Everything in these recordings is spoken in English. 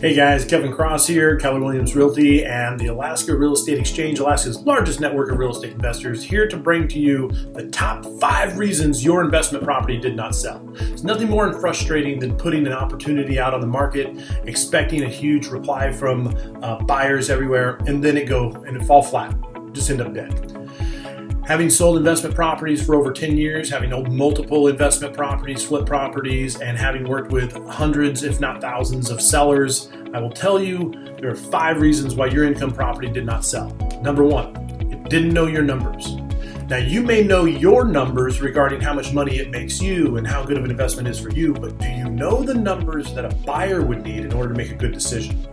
Hey guys, Kevin Cross here, Keller Williams Realty and the Alaska Real Estate Exchange, Alaska's largest network of real estate investors, here to bring to you the top 5 reasons your investment property did not sell. There's nothing more frustrating than putting an opportunity out on the market, expecting a huge reply from buyers everywhere, and then it fall flat, just end up dead. Having sold investment properties for over 10 years, having owned multiple investment properties, flip properties, and having worked with hundreds, if not thousands of sellers, I will tell you there are 5 reasons why your income property did not sell. Number 1, you didn't know your numbers. Now, you may know your numbers regarding how much money it makes you and how good of an investment is for you, but do you know the numbers that a buyer would need in order to make a good decision?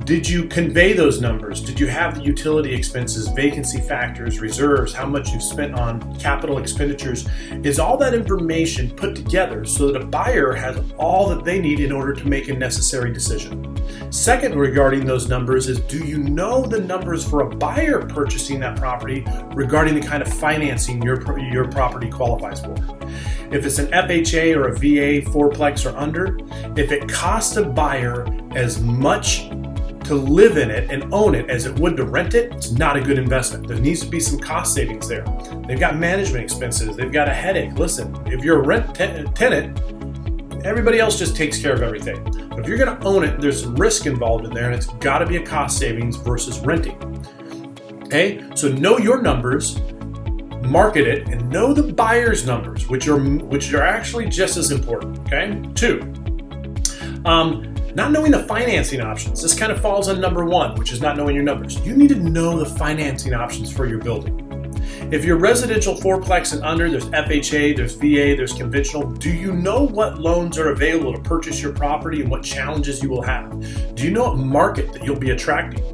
Did you convey those numbers? Did you have the utility expenses, vacancy factors, reserves, how much you've spent on capital expenditures? Is all that information put together so that a buyer has all that they need in order to make a necessary decision? Second, regarding those numbers is, do you know the numbers for a buyer purchasing that property regarding the kind of financing your property qualifies for? If it's an FHA or a VA, fourplex or under, if it costs a buyer as much to live in it and own it as it would to rent it, it's not a good investment. There needs to be some cost savings there. They've got management expenses. They've got a headache. Listen, if you're a rent tenant, everybody else just takes care of everything. But if you're going to own it, there's some risk involved in there, and it's got to be a cost savings versus renting. Okay, so know your numbers, market it, and know the buyer's numbers, which are actually just as important. Okay, 2. Not knowing the financing options. This kind of falls on number 1, which is not knowing your numbers. You need to know the financing options for your building. If you're residential fourplex and under, there's FHA, there's VA, there's conventional. Do you know what loans are available to purchase your property and what challenges you will have? Do you know what market that you'll be attracting?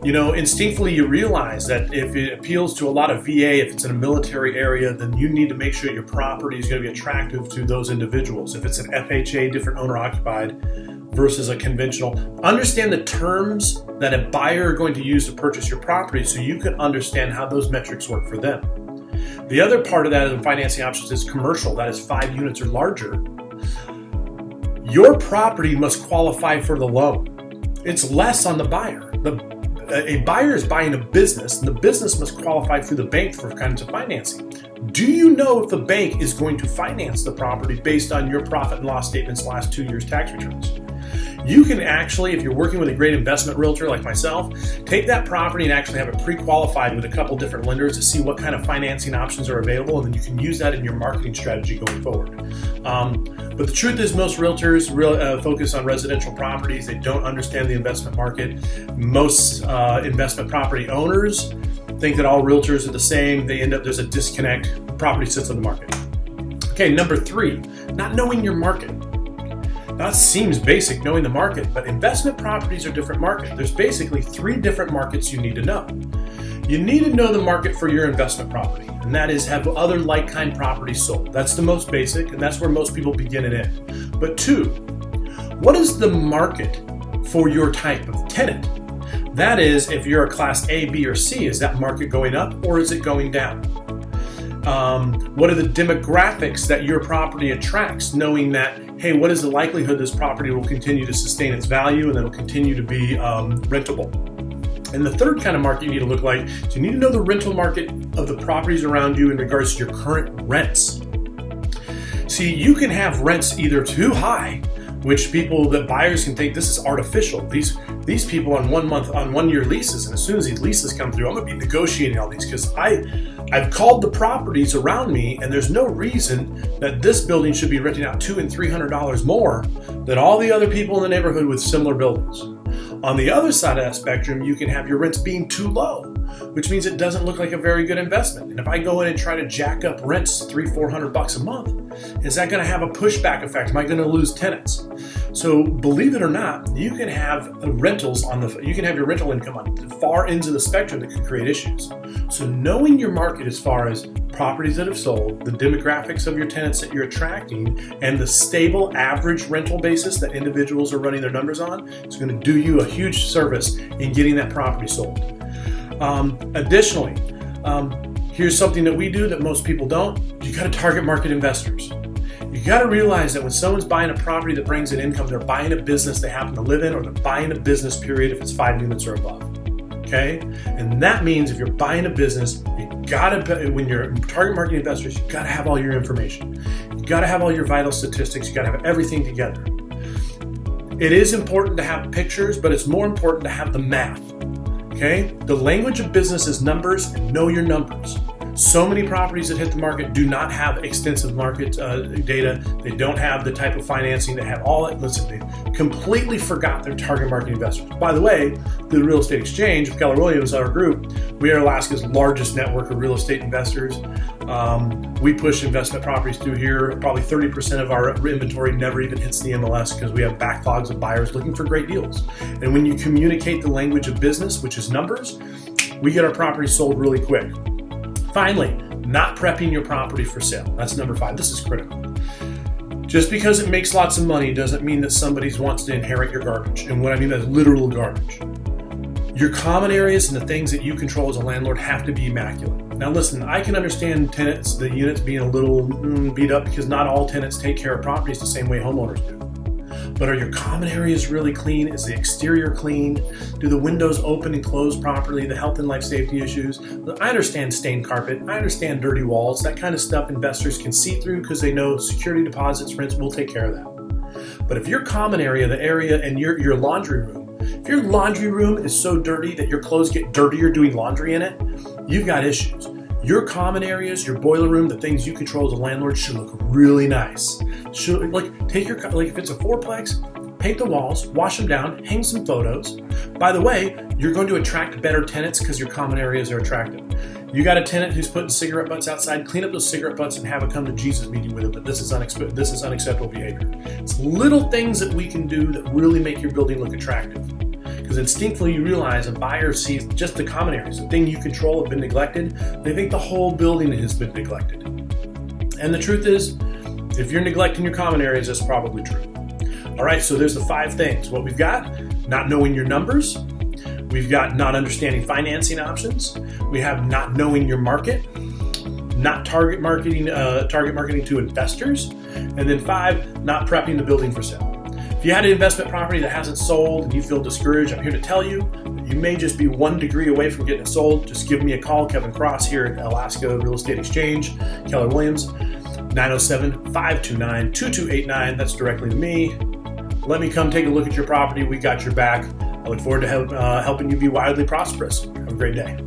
You know, instinctively you realize that if it appeals to a lot of VA, if it's in a military area, then you need to make sure your property is going to be attractive to those individuals. If it's an FHA, different owner occupied, versus a conventional, understand the terms that a buyer are going to use to purchase your property so you can understand how those metrics work for them. The other part of that in financing options is commercial, that is 5 units or larger. Your property must qualify for the loan. It's less on the buyer. A buyer is buying a business, and the business must qualify through the bank for kinds of financing. Do you know if the bank is going to finance the property based on your profit and loss statements last 2 years' tax returns? You can actually, if you're working with a great investment realtor like myself, take that property and actually have it pre-qualified with a couple different lenders to see what kind of financing options are available, and then you can use that in your marketing strategy going forward. But the truth is, most realtors focus on residential properties. They don't understand the investment market. Most investment property owners think that all realtors are the same. There's a disconnect. Property sits on the market. Okay, number 3, not knowing your market. That seems basic, knowing the market, but investment properties are different markets. There's basically 3 different markets you need to know. You need to know the market for your investment property, and that is have other like-kind properties sold. That's the most basic, and that's where most people begin it in. But 2, what is the market for your type of tenant? That is, if you're a class A, B, or C, is that market going up or is it going down? What are the demographics that your property attracts, knowing that, hey, what is the likelihood this property will continue to sustain its value and then will continue to be rentable? And the third kind of market you need to look like, so you need to know the rental market of the properties around you in regards to your current rents. See, you can have rents either too high, which buyers can think this is artificial. These people on 1 year leases, and as soon as these leases come through, I'm going to be negotiating all these because I've called the properties around me, and there's no reason that this building should be renting out $200 and $300 more than all the other people in the neighborhood with similar buildings. On the other side of that spectrum, you can have your rents being too low, which means it doesn't look like a very good investment. And if I go in and try to jack up rents $300-400 a month, is that going to have a pushback effect? Am I going to lose tenants? So believe it or not, you can have you can have your rental income on the far ends of the spectrum that could create issues. So knowing your market as far as properties that have sold, the demographics of your tenants that you're attracting, and the stable average rental basis that individuals are running their numbers on is going to do you a huge service in getting that property sold. Additionally, here's something that we do that most people don't. You got to target market investors. You got to realize that when someone's buying a property that brings in income, they're buying a business they happen to live in, or they're buying a business period if it's 5 units or above. Okay? And that means if you're buying a business, when you're target marketing investors, you got to have all your information. You got to have all your vital statistics. You got to have everything together. It is important to have pictures, but it's more important to have the math. Okay? The language of business is numbers, and know your numbers. So many properties that hit the market do not have extensive market data. They don't have the type of financing. They have all that. Listen, they completely forgot their target market investors. By the way, the Real Estate Exchange, Keller Williams, our group, we are Alaska's largest network of real estate investors. We push investment properties through here. Probably 30% of our inventory never even hits the MLS because we have backlogs of buyers looking for great deals. And when you communicate the language of business, which is numbers, we get our properties sold really quick. Finally, not prepping your property for sale. That's number 5. This is critical. Just because it makes lots of money doesn't mean that somebody wants to inherit your garbage. And what I mean by literal garbage. Your common areas and the things that you control as a landlord have to be immaculate. Now listen, I can understand the units being a little beat up because not all tenants take care of properties the same way homeowners do. But are your common areas really clean? Is the exterior clean? Do the windows open and close properly? The health and life safety issues? I understand stained carpet. I understand dirty walls. That kind of stuff investors can see through because they know security deposits, rents will take care of that. But if your common area, the area and your laundry room, if your laundry room is so dirty that your clothes get dirtier doing laundry in it, you've got issues. Your common areas, your boiler room, the things you control as a landlord should look really nice. If it's a 4-plex, paint the walls, wash them down, hang some photos. By the way, you're going to attract better tenants because your common areas are attractive. You got a tenant who's putting cigarette butts outside, clean up those cigarette butts and have a come to Jesus meeting with them, but this is unacceptable behavior. It's little things that we can do that really make your building look attractive. Because instinctively you realize a buyer sees just the common areas, the thing you control have been neglected. They think the whole building has been neglected. And the truth is, if you're neglecting your common areas, that's probably true. All right, so there's the 5 things. What we've got, not knowing your numbers. We've got not understanding financing options. We have not knowing your market, not target marketing to investors. And then 5, not prepping the building for sale. If you had an investment property that hasn't sold and you feel discouraged, I'm here to tell you that you may just be 1 degree away from getting it sold. Just give me a call, Kevin Cross here at Alaska Real Estate Exchange, Keller Williams, 907-529-2289. That's directly to me. Let me come take a look at your property. We got your back. I look forward to helping you be wildly prosperous. Have a great day.